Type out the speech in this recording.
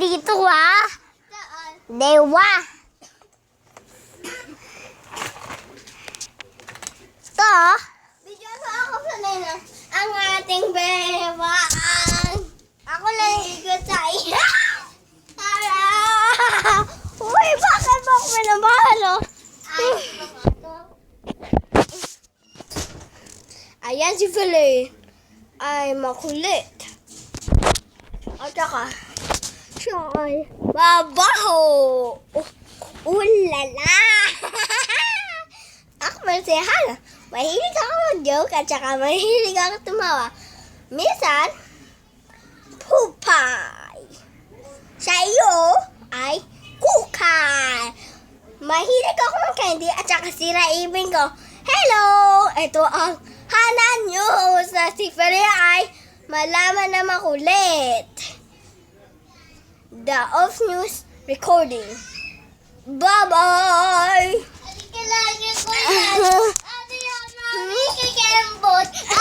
dito, ha? Saan? Dewa. Ito, Video mo ako sa nila. Ang ating bewaan. Ako lang ikot sa iya. Tara! uy, bakit mo ako minamahalo? Ay, mga to. Ayan si Philly. Ay, makulit. At saka, siya ay babaho. Ulala. Ako masihal. Mahilig ako mag-joke at saka mahilig ako tumawa. Minsan, pupay. Sa iyo ay kukay. Mahilig ako ng candy at saka siraibin ko. Hello! Ito ang Hana News na si Fere ay malaman na makulit. The Off News Recording. Bye-bye! Halika lagi ko yan. Ate, yung mami kikembot.